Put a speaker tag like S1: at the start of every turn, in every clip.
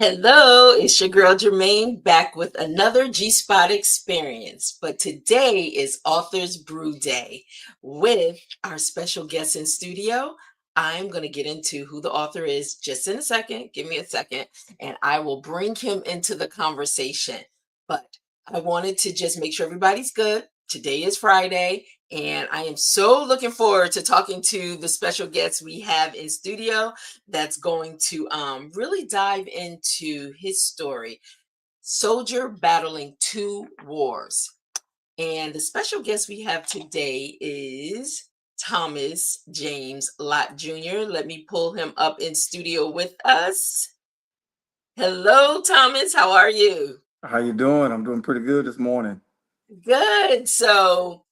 S1: Hello, it's your girl Germaine back with another G Spot experience. But today is Authors Brew Day with our special guest in studio. I'm going to get into who the author is just in a second. Give me a second, and I will bring him into the conversation. But I wanted to just make sure everybody's good. Today is Friday, and I am so looking forward to talking to the special guests we have in studio that's going to really dive into his story, Soldier Battling Two Wars. And the special guest we have today is Thomas James Lott Jr. Let me pull him up in studio with us. Hello, Thomas. How are you?
S2: How you doing? I'm doing pretty good this morning.
S1: Good. So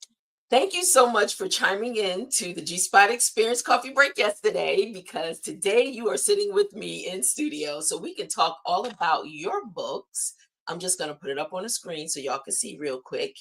S1: thank you so much for chiming in to the G Spot Experience Coffee Break yesterday, because today you are sitting with me in studio so we can talk all about your books. I'm just going to put it up on the screen so y'all can see real quick.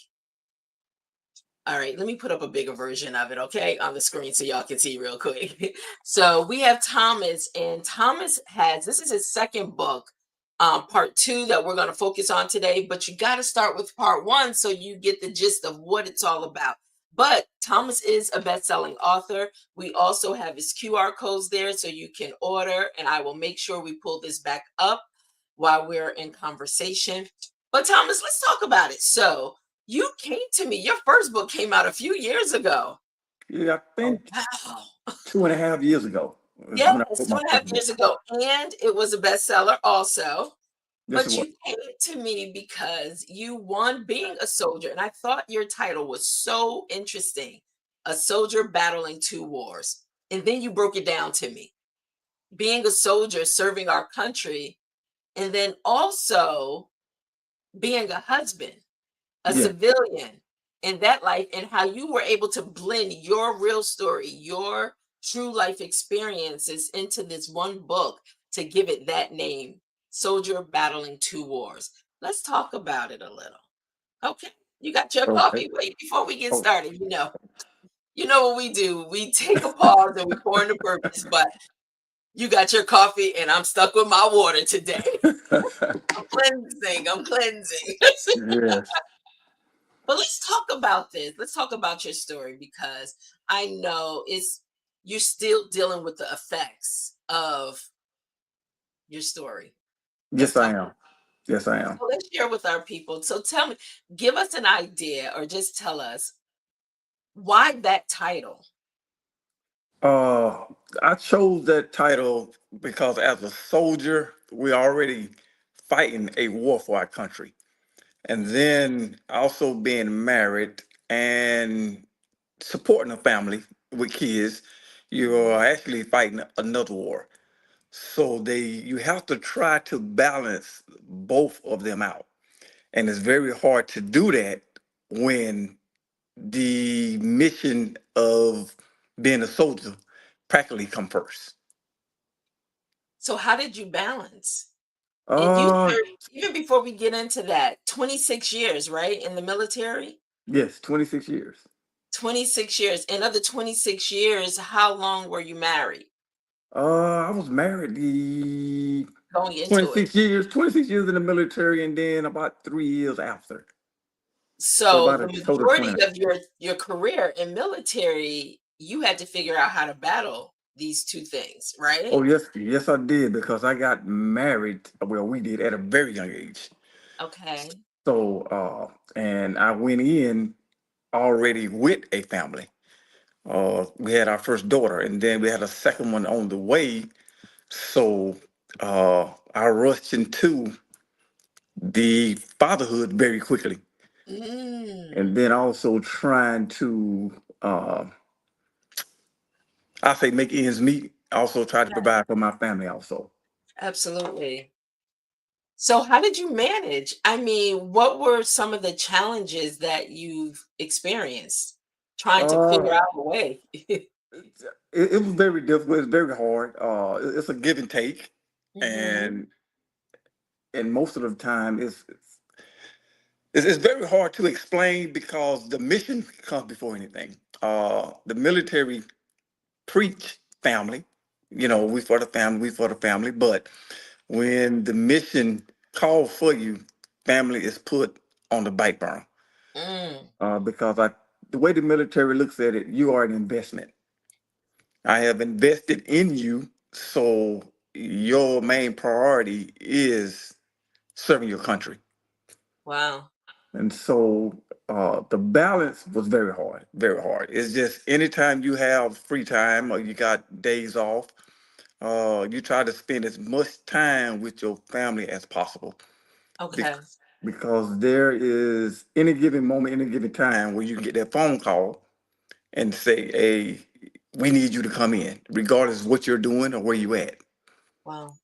S1: All right, let me put up a bigger version of it, okay, on the screen so y'all can see real quick. So we have Thomas, and Thomas has, this is his second book, part two that we're going to focus on today, but you got to start with part one so you get the gist of what it's all about. But Thomas is a best-selling author. We also have his QR codes there so you can order, and I will make sure we pull this back up while we're in conversation. But Thomas, let's talk about it. So you came to me. Your first book came out a few years ago.
S2: Yeah, I
S1: Oh,
S2: think
S1: wow.
S2: 2.5 years ago is
S1: Yes,
S2: when I wrote
S1: two
S2: my
S1: and a half
S2: first
S1: years
S2: book.
S1: ago. And it was a bestseller also.
S2: Yes, it
S1: But
S2: was.
S1: you came to me because you won being a soldier. And I thought your title was so interesting, A Soldier Battling Two Wars. And then you broke it down to me. Being a soldier, serving our country, and then also being a husband, a
S2: Yeah,
S1: civilian in that life, and how you were able to blend your real story, your true life experiences into this one book to give it that name, Soldier Battling Two Wars. Let's talk about it a little. Okay. You got your
S2: okay.
S1: coffee? Wait, before we get
S2: Oh,
S1: started, you know what we do. We take a pause and we pour in the purpose, but you got your coffee and I'm stuck with my water today. I'm cleansing. I'm cleansing.
S2: yes.
S1: But let's talk about this. Let's talk about your story, because I know it's you're still dealing with the effects of your story. Let's
S2: Yes, I
S1: talk.
S2: am. Yes, I am.
S1: So let's share with our people. So tell me, give us an idea, or just tell us why that title.
S2: Uh, I chose that title because as a soldier, we're already fighting a war for our country. And then also being married and supporting a family with kids, you're
S1: Mhm.
S2: actually fighting another war. So you have to try to balance both of them out. And it's very hard to do that when the mission of being a soldier practically come first.
S1: So how did you balance? And you
S2: Uh
S1: served, even before we get into that, 26 years, right, in the military?
S2: yes, 26 years.
S1: 26 years. And of the 26 years, how long were you married?
S2: I was married the
S1: Going into it.
S2: 26 years, 26 years in the military, and then about 3 years after. So
S1: So
S2: about
S1: the
S2: a total of
S1: majority
S2: 20.
S1: of your career in military, you had to figure out how to battle these two things, right?
S2: Oh yes, yes I did because I got married. Well, we did at a very young age.
S1: Okay.
S2: So and I went in already with a family. We had our first daughter, and then we had a second one on the way. So I rushed into the fatherhood very quickly, and
S1: Mm,
S2: then also trying to, I say, make ends meet. Also try to
S1: yeah,
S2: provide for my family. Also,
S1: absolutely. So how did you manage? I mean, what were some of the challenges that you've experienced trying to
S2: uh,
S1: figure out a way?
S2: it was very difficult. It's very hard. It's a give and take,
S1: Hmm.
S2: and most of the time it's very hard to explain because the mission comes before anything. The military preach family, we for the family, we for the family, but When the mission called for you, family is put on the back burner.
S1: Mm,
S2: Because the way the military looks at it, you are an investment. I have invested in you, so your main priority is serving your country.
S1: wow.
S2: And so the balance was very hard, very hard. It's just anytime you have free time or you got days off, you try to spend as much time with your family as possible. Bec-
S1: Okay.
S2: because there is any given moment, any given time where you can get that phone call and say, hey, we need you to come in, regardless of what you're doing or where you at.
S1: Wow.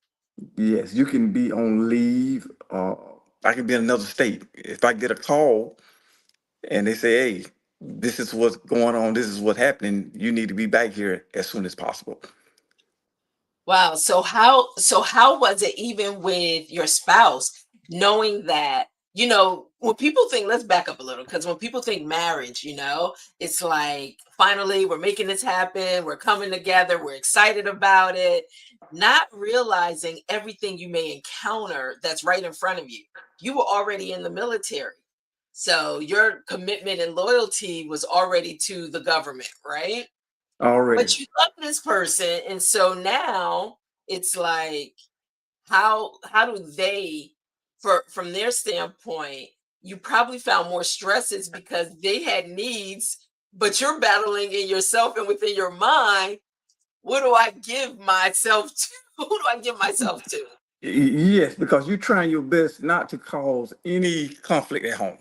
S2: Yes, you can be on leave. I can be in another state. If I get a call and they say, hey, this is what's going on, this is what's happening, you need to be back here as soon as possible.
S1: Wow. So how was it even with your spouse, knowing that, when people think, let's back up a little, because when people think marriage, it's like finally we're making this happen, we're coming together, we're excited about it, not realizing everything you may encounter that's right in front of you. You were already in the military. So your commitment and loyalty was already to the government, right?
S2: Already.
S1: But you love this person, and so now it's like, how do they, from their standpoint, you probably found more stresses because they had needs, but you're battling in yourself and within your mind, what do I give myself to? Who do I give myself to?
S2: Yes, because you're trying your best not to cause any conflict at home.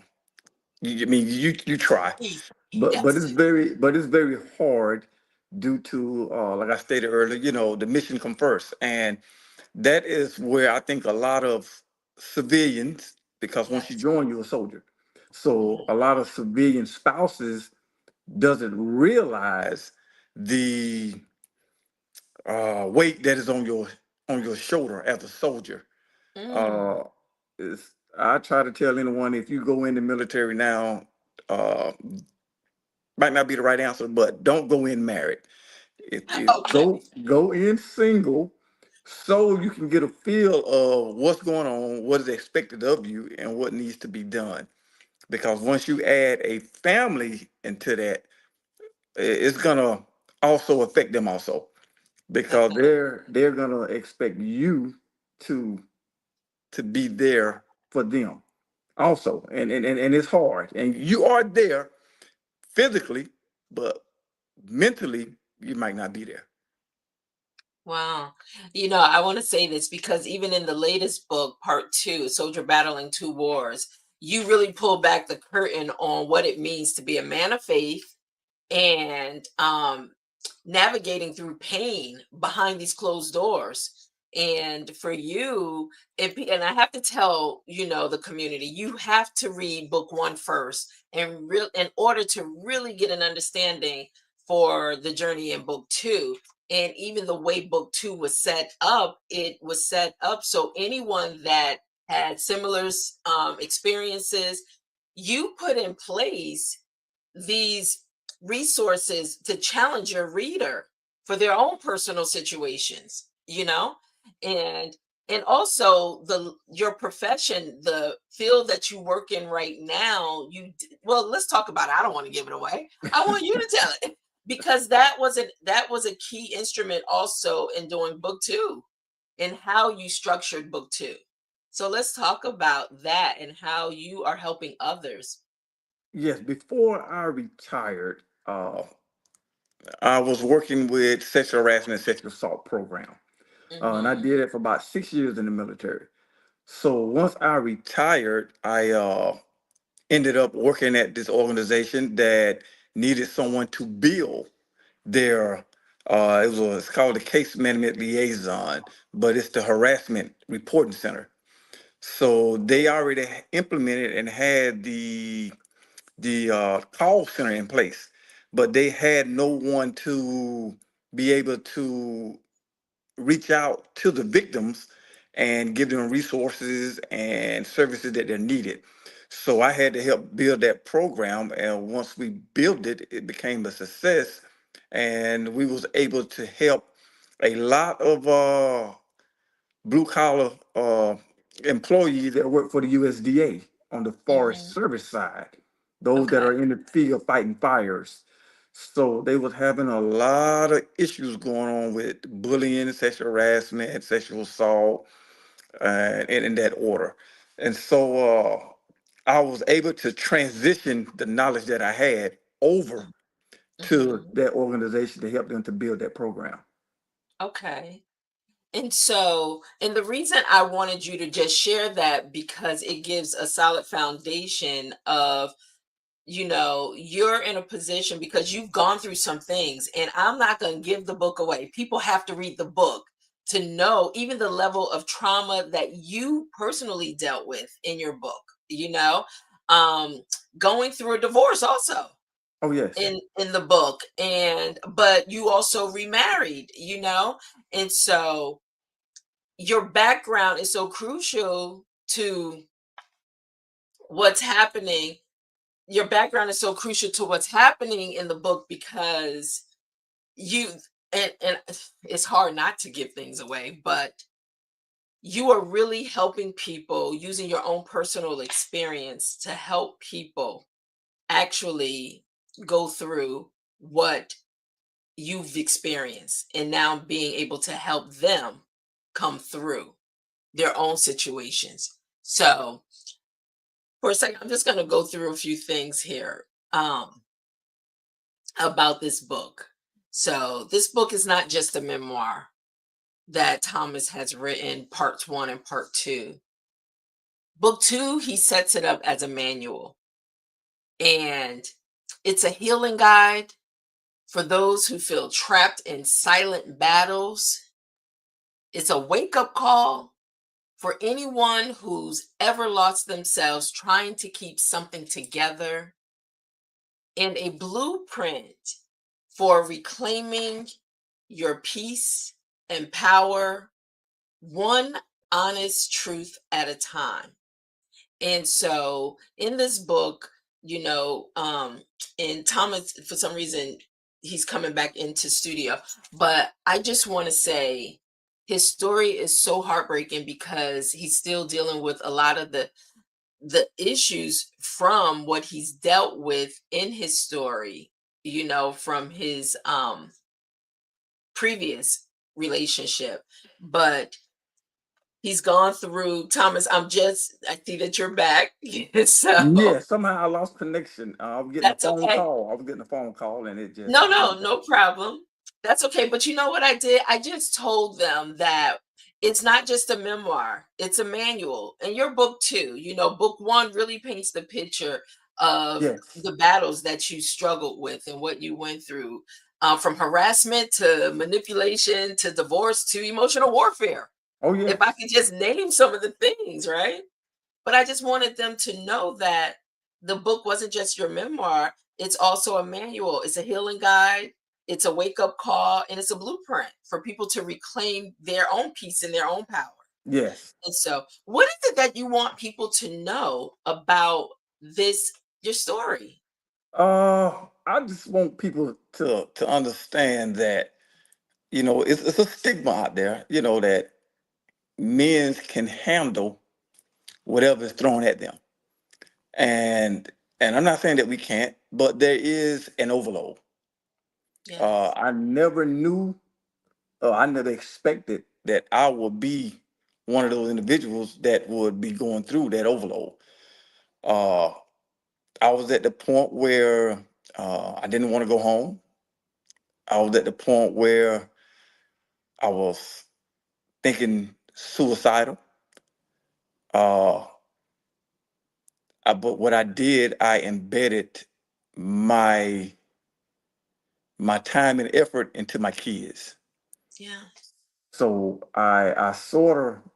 S2: I mean, you try,
S1: Peace.
S2: but
S1: Yes.
S2: it's very hard due to like I stated earlier, the mission come first, and that is where I think a lot of civilians, because once you
S1: Yes.
S2: join, you're a soldier, so
S1: Mhm.
S2: a lot of civilian spouses doesn't realize the weight that is on your shoulder as a soldier.
S1: Mm.
S2: Uh, I try to tell anyone if you go in the military now, uh, might not be the right answer, but don't go in married.
S1: Okay.
S2: Go in single, so you can get a feel of what's going on, what is expected of you, and what needs to be done. Because once you add a family into that, it's gonna also affect them also, because
S1: Okay.
S2: they're gonna expect you to be there for them also, and it's hard, and you are there physically, but mentally you might not be there.
S1: Wow. I want to say this because even in the latest book, part two, Soldier Battling Two Wars, you really pull back the curtain on what it means to be a man of faith, and navigating through pain behind these closed doors. And for you, and I have to tell, the community, you have to read book one first, and real in order to really get an understanding for the journey in book two. And even the way book two was set up, it was set up so anyone that had similar experiences, you put in place these resources to challenge your reader for their own personal situations, and also your profession, the field that you work in right now. Well, let's talk about it. I don't want to give it away. I want you to tell it, because that was a key instrument also in doing book two, and how you structured book two. So let's talk about that and how you are helping others.
S2: Yes, before I retired, I was working with sexual harassment and sexual assault program, and I
S1: Hmm.
S2: did it for about 6 years in the military. So once I retired, I ended up working at this organization that needed someone to build their it's called the case management liaison, but it's the harassment reporting center. So they already implemented and had the call center in place, but they had no one to be able to reach out to the victims and give them resources and services that they needed. So I had to help build that program, and once we built it, it became a success, and we was able to help a lot of blue collar uh, employees that work for the USDA on the Forest
S1: Hmm.
S2: Service side, those that
S1: Okay.
S2: are in the field fighting fires. So they was having a lot of issues going on with bullying, sexual harassment, sexual assault, in that order. And so I was able to transition the knowledge that I had over to
S1: Hmm.
S2: that organization to help them to build that program.
S1: Okay. And the reason I wanted you to just share that because it gives a solid foundation of, you're in a position because you've gone through some things, and I'm not going to give the book away. People have to read the book to know even the level of trauma that you personally dealt with in your book, you know, um, going through a divorce also
S2: Oh, yes.
S1: in the book, and but you also remarried, and so your background is so crucial to what's happening. Your background is so crucial to what's happening in the book because you and it's hard not to give things away, but you are really helping people using your own personal experience to help people actually go through what you've experienced and now being able to help them come through their own situations. So, for a second, I'm just going to go through a few things here about this book. So, this book is not just a memoir that Thomas has written, part one and part two. Book two, he sets it up as a manual, and it's a healing guide for those who feel trapped in silent battles. It's a wake up call for anyone who's ever lost themselves trying to keep something together, and a blueprint for reclaiming your peace and power, one honest truth at a time. And so in this book, and Thomas, for some reason, he's coming back into studio, but I just want to say his story is so heartbreaking because he's still dealing with a lot of the issues from what he's dealt with in his story, from his previous relationship. But he's gone through, Thomas, I see that you're back.
S2: Yeah,
S1: So
S2: somehow I lost connection. I was getting a
S1: that's
S2: phone
S1: okay.
S2: call. I was getting a phone call and it just
S1: No, no,
S2: went
S1: no
S2: out.
S1: problem. That's okay. But you know what I did? I just told them that it's not just a memoir, it's a manual. And your book too. Book one really paints the picture of
S2: Yes.
S1: the battles that you struggled with and what you went through, from harassment to manipulation to divorce to emotional warfare.
S2: Oh,
S1: If I
S2: yes.
S1: could just name some of the things, right? But I just wanted them to know that the book wasn't just your memoir, it's also a manual, it's a healing guide, it's a wake up call, and it's a blueprint for people to reclaim their own peace and their own power.
S2: Yes.
S1: And so, what is it that you want people to know about your story?
S2: I just want people to understand that, it's a stigma out there, that men can handle whatever is thrown at them. And and I'm not saying that we can't, but there is an overload.
S1: Yes.
S2: I never knew, I never expected that I would be one of those individuals that would be going through that overload. Uh, I was at the point where I didn't want to go home. I was at the point where I was thinking suicidal. Uh, but what I did, I embedded my my time and effort into my kids.
S1: Yeah.
S2: So I sort of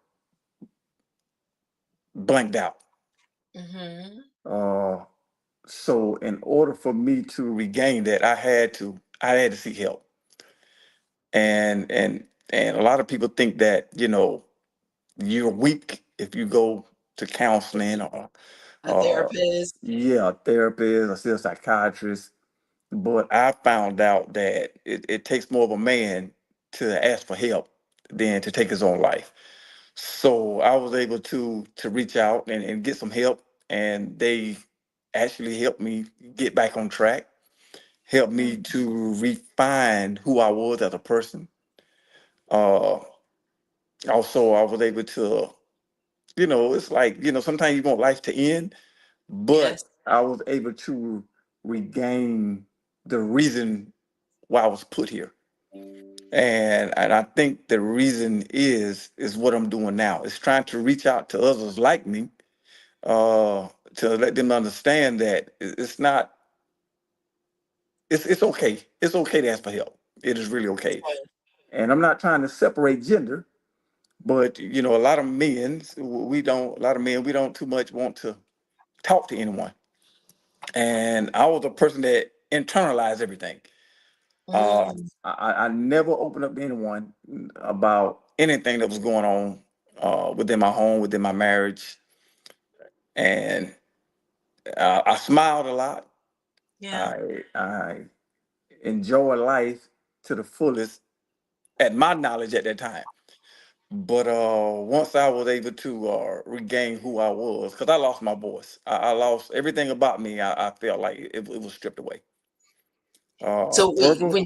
S2: blanked out.
S1: Mhm.
S2: Uh, so in order for me to regain that, I had to seek help. And a lot of people think that you're weak if you go to counseling
S1: A
S2: or
S1: therapist.
S2: yeah, a therapist or see a psychiatrist. But I found out that it takes more of a man to ask for help than to take his own life. So I was able to reach out and get some help, and they actually helped me get back on track, helped me
S1: Mm.
S2: to refine who I was as a person. Uh, Also, I was able to, it's like, sometimes you want life to end, but
S1: Yes.
S2: I was able to regain the reason why I was put here. And I think the reason is what I'm doing now. It's trying to reach out to others like me, to let them understand that it's not it's okay. It's okay to ask for help. It is really okay. And I'm not trying to separate gender, but a lot of men, we don't too much want to talk to anyone. And I was a person that internalized everything.
S1: Mm.
S2: I never opened up to anyone about anything that was going on within my home, within my marriage. And I smiled a lot.
S1: Yeah.
S2: I enjoy life to the fullest at my knowledge at that time. But once I was able to regain who I was, because I lost my voice, I lost everything about me. I felt like it was stripped away.
S1: So
S2: Verbal,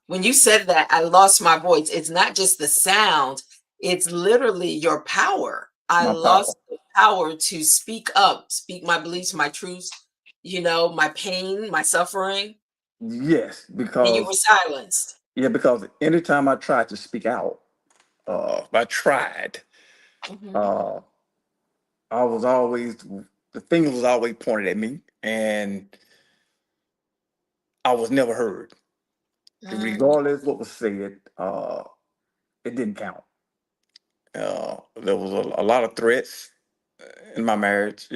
S1: when you said that, I lost my voice. It's not just the sound, it's literally your power. I
S2: my power.
S1: lost the power to speak up, speak my beliefs, my truths, my pain, my suffering,
S2: Yes,
S1: and you were
S2: because
S1: silenced.
S2: yeah, because anytime I tried to speak out, I tried.
S1: Mhm.
S2: Uh, I was always the finger was always pointed at me, and I was never heard.
S1: Mm.
S2: Regardless what was said, it didn't count. There was a lot of threats in my marriage.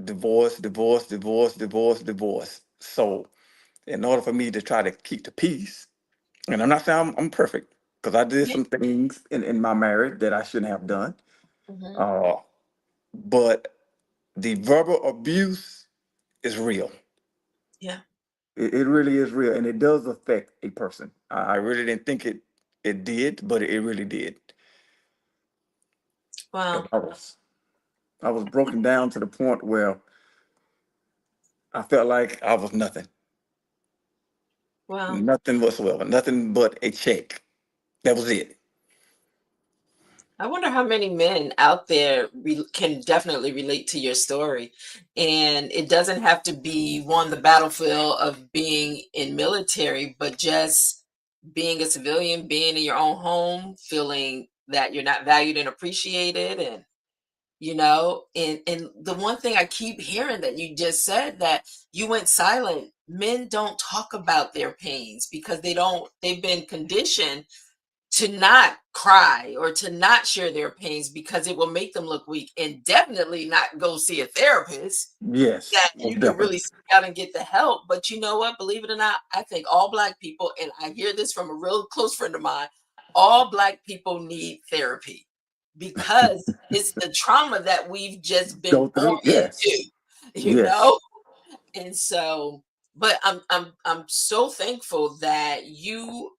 S2: Divorce, divorce, divorce, divorce, divorce. So, in order for me to try to keep the peace, and I'm not saying I'm perfect, because I did
S1: Yeah.
S2: some things in my marriage that I shouldn't have done.
S1: Mhm.
S2: Uh, but the verbal abuse is real.
S1: Yeah.
S2: It really is real, and it does affect a person. I really didn't think it did, but it really did.
S1: Wow.
S2: 'Cause I was broken down to the point where I felt like I was nothing,
S1: Wow.
S2: nothing whatsoever, nothing but a check. That was it.
S1: I wonder how many men out there can definitely relate to your story. And it doesn't have to be on the battlefield of being in military, but just being a civilian, being in your own home, feeling that you're not valued and appreciated. And the one thing I keep hearing that you just said, that you went silent. Men don't talk about their pains because they've been conditioned to not cry or to not share their pains because it will make them look weak, and definitely not go see a therapist
S2: Yes,
S1: that
S2: most
S1: you can
S2: definitely.
S1: really seek out and get the help. But you know what? Believe it or not, I think all Black people, and I hear this from a real close friend of mine, all Black people need therapy because it's the trauma that we've just been
S2: Go
S1: born
S2: through.
S1: into,
S2: Yes,
S1: you
S2: yes,
S1: know? And so, but I'm so thankful that you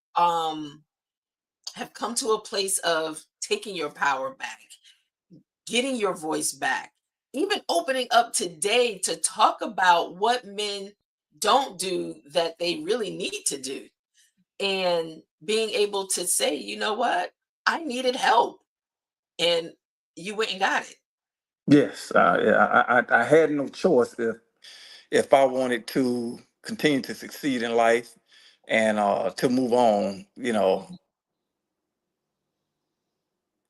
S1: have come to a place of taking your power back, getting your voice back, even opening up today to talk about what men don't do that they really need to do, and being able to say, you know what, I needed help, and you went and got it.
S2: yes. I had no choice if I wanted to continue to succeed in life and to move on,
S1: Mhm.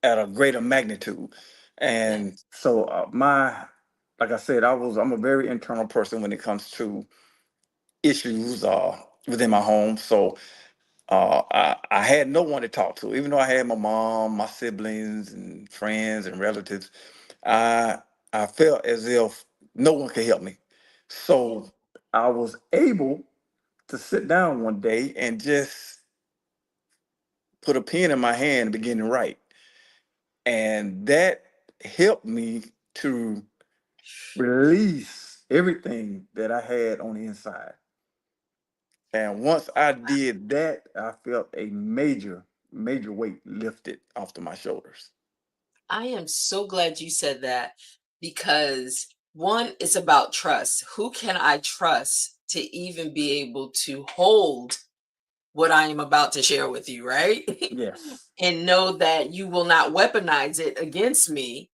S2: at a greater magnitude.
S1: Yeah.
S2: And so like I said, I'm a very internal person when it comes to issues within my home. So I had no one to talk to, even though I had my mom, my siblings, and friends and relatives. I I felt as if no one could help me. So I was able to sit down one day and just put a pen in my hand and begin to write. And that helped me to release everything that I had on the inside. And once I did that, I felt a major, major weight lifted off of my shoulders.
S1: I am so glad you said that because one, it's about trust. Who can I trust to even be able to hold what I am about to share with you, right?
S2: Yes.
S1: And know that you will not weaponize it against me.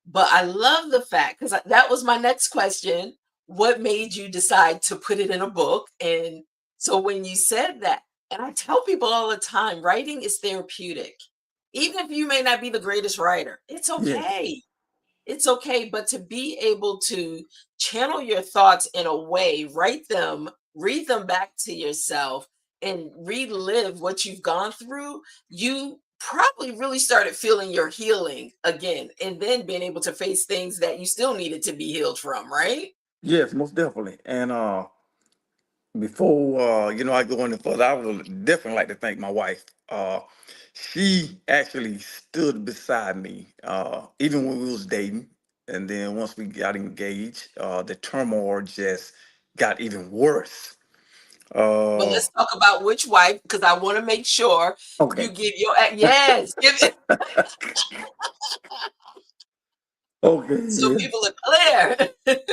S1: But I love the fact, because that was my next question. What made you decide to put it in a book? And so when you said that, and I tell people all the time, writing is therapeutic. Even if you may not be the greatest writer, it's
S2: Yes.
S1: okay. It's okay, but to be able to channel your thoughts in a way, write them, read them back to yourself, and relive what you've gone through, you probably really started feeling your healing again, and then being able to face things that you still needed to be healed from, right?
S2: Yes, most definitely. And before I go any further, I would definitely like to thank my wife. She actually stood beside me, even when we was dating. And then once we got engaged, the turmoil just got even worse.
S1: But
S2: Uh,
S1: let's talk about which wife, because I want to make sure you
S2: okay.
S1: give your yes, give it
S2: Okay,
S1: so
S2: yes.
S1: people are clear.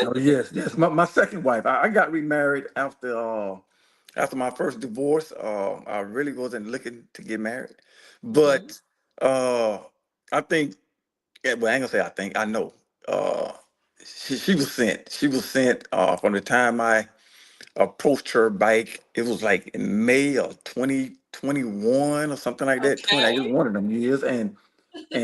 S2: Oh, yes, yes. My second wife. I got remarried after my first divorce. I really wasn't looking to get married,
S1: Mhm.
S2: but uh, I think. Yeah, well, I ain't gonna say I think. I know. Uh, she was sent. She was sent from the time I approached her bike. It was like in May of 2021 or something like that. 20. It was
S1: Okay.
S2: one of them years, and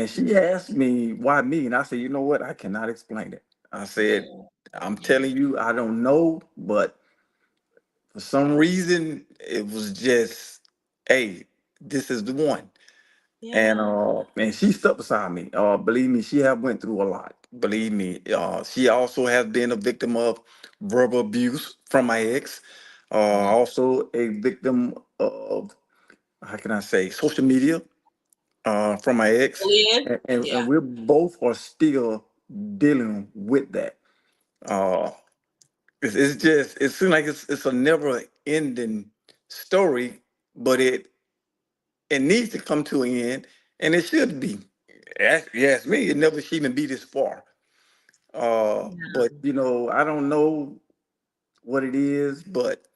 S2: she asked me why me, and I said, you know what? I cannot explain it. I said,
S1: Mm,
S2: I'm
S1: mm.
S2: telling you, I don't know, but for some reason, it was just, hey, this is the one.
S1: Yeah.
S2: And she stuck beside me. Believe me, she have went through a lot. Believe me, she also has been a victim of verbal abuse from my ex.
S1: Mhm.
S2: Also a victim of, how can I say, social media from my ex,
S1: Julian?
S2: and
S1: Yeah.
S2: we both are still dealing with that. Uh, it's just it seems like it's a never ending story, but it needs to come to an end, and it should be. Yes, me, it never should even be this far. But
S1: Yeah.
S2: I don't know what it is, but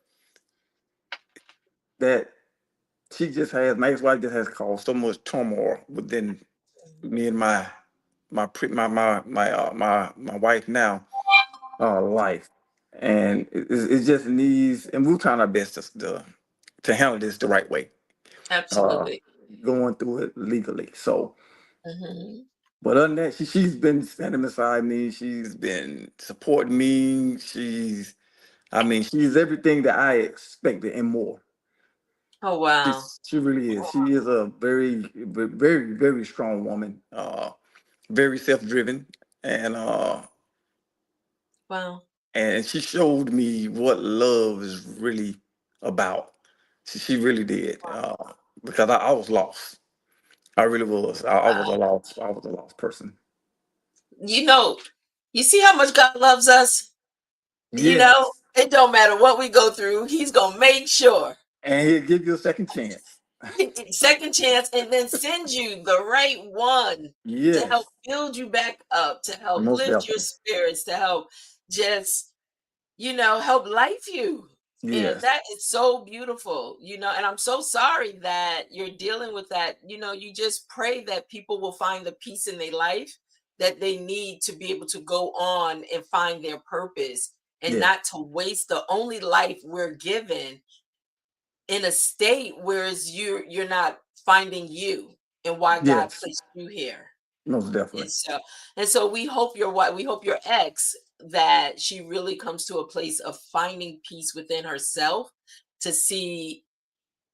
S2: that she just has my ex-wife just has caused so much turmoil within me and my pre my wife now life, and it just needs, and we're trying our best to handle this the right way, uh,
S1: Absolutely.
S2: going through it legally. So,
S1: Mhm.
S2: but other than that, she's been standing beside me. She's been supporting me. I mean, she's everything that I expected and more.
S1: Oh, wow.
S2: She really is. She is a very, very strong woman. Very self-driven, and
S1: Wow.
S2: and she showed me what love is really about. She really did. Because I was lost. I really was. I was a lost person.
S1: You know, you see how much God loves us?
S2: Yes.
S1: It don't matter what we go through, he's gonna make sure.
S2: And he'll give you a second chance.
S1: Second chance, and then send you the right one to help
S2: Yes.
S1: build you back up, to help
S2: Most
S1: lift your
S2: definitely.
S1: spirits, to help just help life you. And
S2: Yes.
S1: that is so beautiful, and I'm so sorry that you're dealing with that. You just pray that people will find the peace in their life that they need to be able to go on and find their purpose and
S2: Yes.
S1: not to waste the only life we're given in a state whereas you're not finding you and why God
S2: Yes.
S1: placed you here.
S2: Most
S1: And
S2: definitely.
S1: so we hope we hope your ex that she really comes to a place of finding peace within herself to see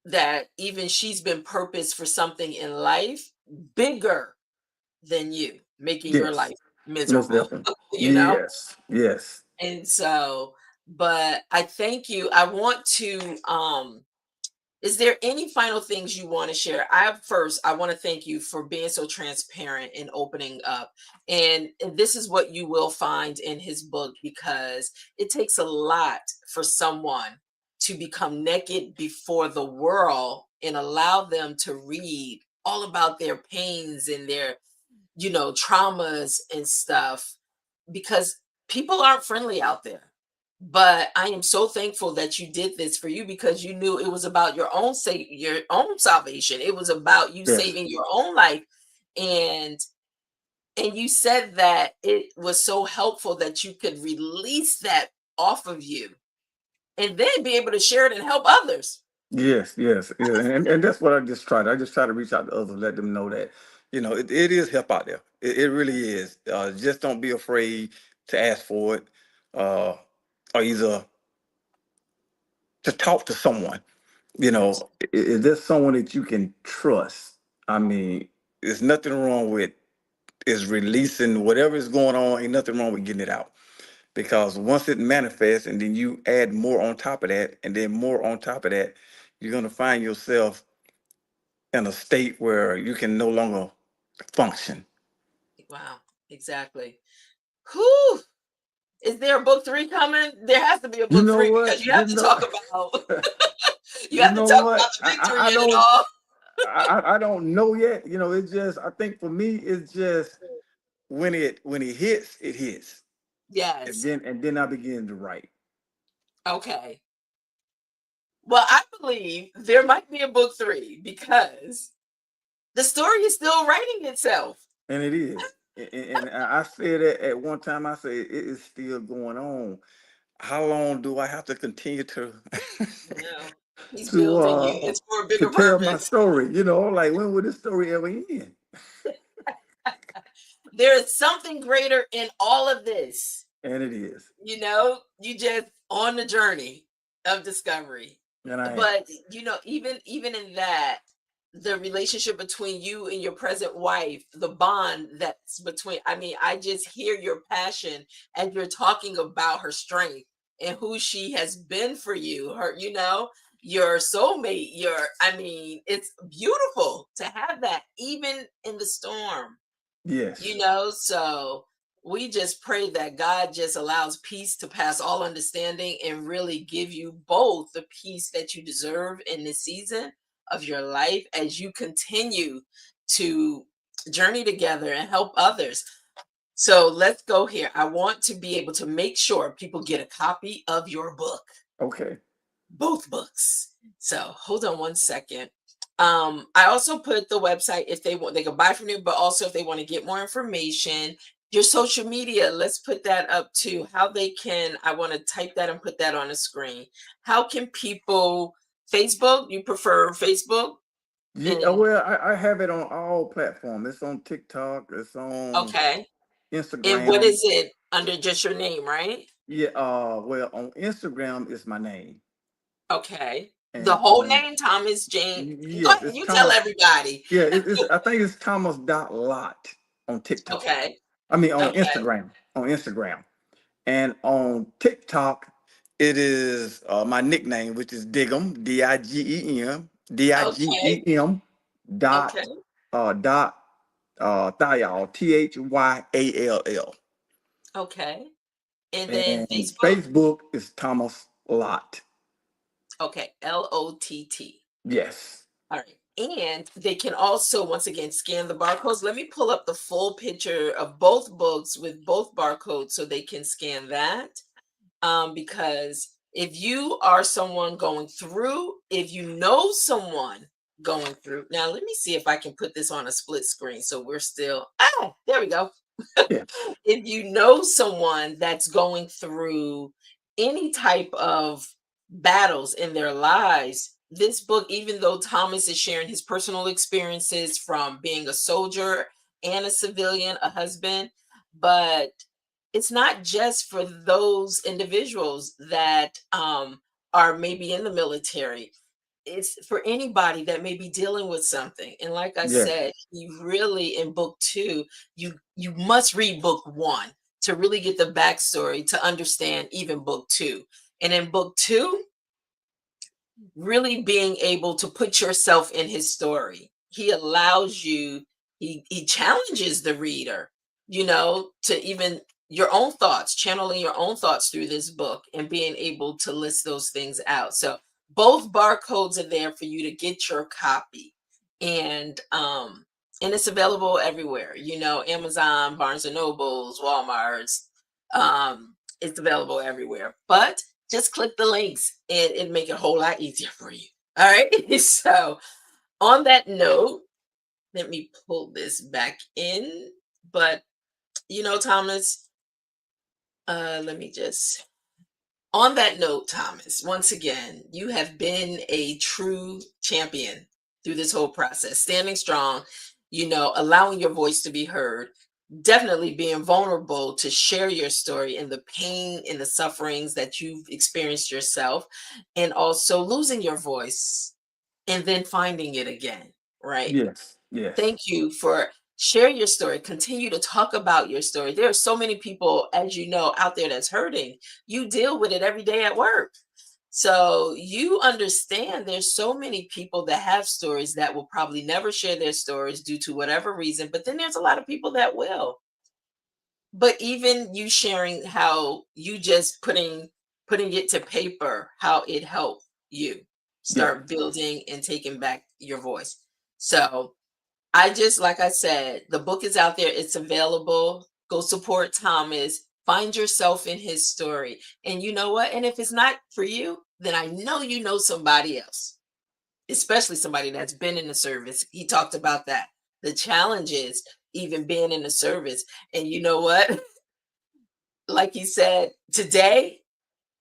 S1: that even she's been purposed for something in life bigger than you, making your
S2: Yes.
S1: life
S2: Most
S1: miserable,
S2: definitely.
S1: you know?
S2: Yes. Yes.
S1: And so, but I thank you. I want to is there any final things you want to share? I want to thank you for being so transparent and opening up. And this is what you will find in his book because it takes a lot for someone to become naked before the world and allow them to read all about their pains and their traumas and stuff, because people aren't friendly out there. But I am so thankful that you did this for you, because you knew it was about your own salvation. It was about you
S2: Yes.
S1: saving your own life. And you said that it was so helpful that you could release that off of you and then be able to share it and help others.
S2: Yes, yes, yeah. And that's what I just tried. I just try to reach out to others, let them know that, it is help out there. It really is. Just don't be afraid to ask for it, uh, or either to talk to someone. Is there someone that you can trust? I mean, there's nothing wrong with is releasing whatever is going on. Ain't nothing wrong with getting it out, because once it manifests, and then you add more on top of that, and then more on top of that, you're gonna find yourself in a state where you can no longer function.
S1: Wow, exactly. Whew. Is there a book three coming? There has to be a
S2: You
S1: book
S2: know
S1: three,
S2: what?
S1: because you have to talk about you
S2: You
S1: have to
S2: know
S1: talk about
S2: what?
S1: the victory
S2: I
S1: in it
S2: don't
S1: all.
S2: I don't know yet. It's just, I think for me it's just when it hits, it hits. And
S1: Yes.
S2: then I begin to write.
S1: Okay. Well, I believe there might be a book three, because the story is still writing itself.
S2: And it is. And I said that at one time, I said it is still going on. How long do I have to continue to
S1: No, he's
S2: to
S1: building you.
S2: uh
S1: It's for a
S2: to
S1: bigger
S2: tell my
S1: purpose.
S2: story? Like, when will this story ever end?
S1: There is something greater in all of this.
S2: And it is.
S1: You just on the journey of discovery.
S2: And I am.
S1: But even in that, the relationship between you and your present wife, the bond that's between, I mean, I just hear your passion as you're talking about her strength and who she has been for you, your soulmate, I mean, it's beautiful to have that even in the storm.
S2: Yes.
S1: So we just pray that God just allows peace to pass all understanding and really give you both the peace that you deserve in this season of your life as you continue to journey together and help others. So let's go here. I want to be able to make sure people get a copy of your book,
S2: Okay.
S1: both books. So hold on one second. I also put the website, if they want, they can buy from you, but also if they want to get more information, your social media, let's put that up too. How they can, I want to type that and put that on the screen. How can people, Facebook, you prefer Facebook?
S2: Yeah,
S1: And
S2: well, I have it on all platforms. It's on TikTok. It's on
S1: okay. And what
S2: Instagram.
S1: is it under just your name, right?
S2: Yeah. Well, on Instagram is my name,
S1: Okay. The
S2: and
S1: whole
S2: on
S1: name, Thomas Jane. Go
S2: yes,
S1: ahead,
S2: it's
S1: you tell
S2: Thomas.
S1: everybody.
S2: Yeah, I think it's Thomas Lott on TikTok.
S1: Okay.
S2: I mean, on
S1: Okay.
S2: Instagram. On Instagram. And on TikTok, it is my nickname, which is Digem, Digem,
S1: Okay.
S2: Digem
S1: Okay.
S2: dot dot Thial, Thyall.
S1: Okay. And then
S2: And
S1: Facebook?
S2: Facebook is Thomas Lott.
S1: Okay, Lott.
S2: Yes.
S1: All right. And they can also, once again, scan the barcodes. Let me pull up the full picture of both books with both barcodes so they can scan that. Because if you are someone going through, if you know someone going through, now let me see if I can put this on a split screen so we're still, there we go.
S2: Yeah.
S1: If you know someone that's going through any type of battles in their lives, this book, even though Thomas is sharing his personal experiences from being a soldier and a civilian, a husband, but it's not just for those individuals that are maybe in the military. It's for anybody that may be dealing with something. And like I
S2: Yes.
S1: said, you really, in book two, you must read book one to really get the backstory to understand even book two. And in book two, really being able to put yourself in his story. He allows you, he challenges the reader, to even your own thoughts, channeling your own thoughts through this book and being able to list those things out. So both barcodes are there for you to get your copy. And and it's available everywhere. Amazon, Barnes and Nobles, Walmart's. It's available everywhere. But just click the links and it'll make it a whole lot easier for you. All right. So on that note, let me pull this back in. But Thomas, let me just on that note, Thomas, once again, you have been a true champion through this whole process, standing strong, allowing your voice to be heard, definitely being vulnerable to share your story and the pain and the sufferings that you've experienced yourself, and also losing your voice and then finding it again, right?
S2: Yes, yes,
S1: Thank you for share your story. Continue to talk about your story. There are so many people, as you know, out there that's hurting. You deal with it every day at work. So you understand there's so many people that have stories that will probably never share their stories due to whatever reason, but then there's a lot of people that will. But even you sharing how you just putting it to paper, how it helped you
S2: yeah.
S1: start building and taking back your voice. So I just, like I said, the book is out there. It's available. Go support Thomas. Find yourself in his story. And you know what? And if it's not for you, then I know you know somebody else, especially somebody that's been in the service. He talked about that. The challenges, even being in the service. And you know what? Like he said, today,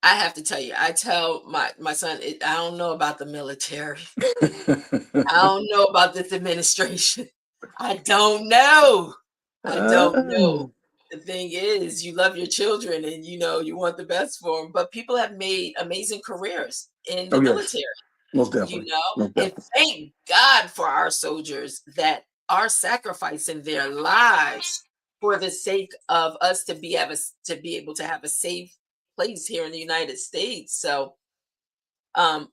S1: I have to tell you, I tell my son, I don't know about the military. I don't know about this administration. I don't know. I don't know.
S2: Oh,
S1: The thing is, you love your children and you want the best for them, but people have made amazing careers in the
S2: yes,
S1: military,
S2: most definitely, most
S1: and
S2: definitely.
S1: thank God for our soldiers that are sacrificing their lives for the sake of us to be able to have a safe place here in the United States. So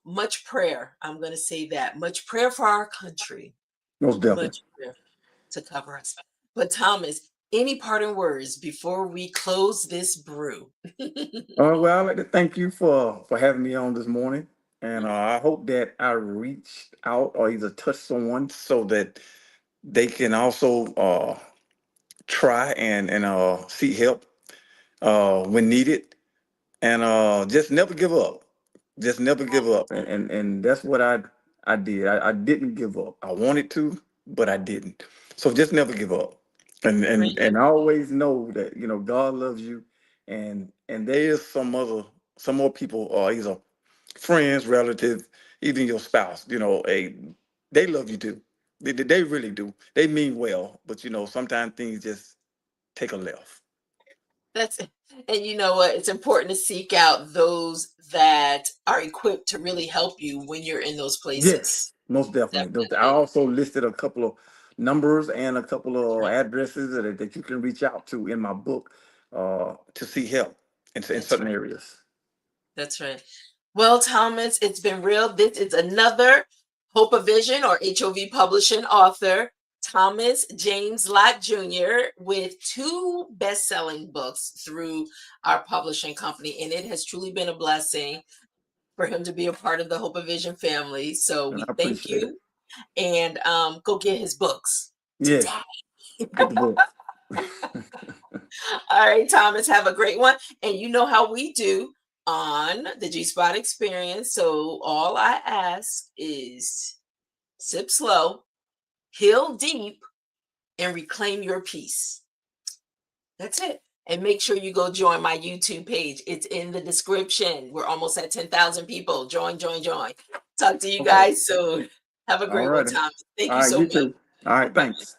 S1: much prayer. I'm going to say that much prayer for our country,
S2: Most definitely.
S1: much prayer to cover us. But Thomas, any parting words before we close this brew?
S2: Well, I'd like to thank you for having me on this morning, and I hope that I reached out or either touched someone so that they can also try and seek help when needed, and just never give up. Just never give up, and that's what I did. I didn't give up. I wanted to, but I didn't. So just never give up, and
S1: Right.
S2: and and always know that God loves you, and there is some more people, or either friends, relatives, even your spouse. They love you too. They really do. They mean well, but sometimes things just take a left.
S1: That's it. And you know what? It's important to seek out those that are equipped to really help you when you're in those
S2: Yes,
S1: places.
S2: most definitely. I
S1: Definitely.
S2: also listed a couple of numbers and a couple
S1: That's
S2: of
S1: right.
S2: addresses that you can reach out to in my book to seek help in
S1: That's
S2: certain
S1: right.
S2: areas.
S1: That's right. Well, Thomas, it's been real. This is another Hope of Vision or HOV Publishing author, Thomas James Lott Jr., with two best-selling books through our publishing company. And it has truly been a blessing for him to be a part of the Hope of Vision family. So
S2: And I
S1: we thank
S2: appreciate it.
S1: you and go get his books today.
S2: Yes, get the book.
S1: All right, Thomas, have a great one. And you know how we do on the G Spot experience. So all I ask is sip slow, heal deep, and reclaim your peace. That's it. And make sure you go join my YouTube page. It's in the description. We're almost at 10,000 people. Join, join, join. Talk to you
S2: Okay.
S1: guys soon. Have a
S2: All
S1: great one,
S2: righty.
S1: Thomas. Thank
S2: All
S1: you
S2: right,
S1: so
S2: you
S1: much.
S2: too. All right,
S1: Bye.
S2: thanks.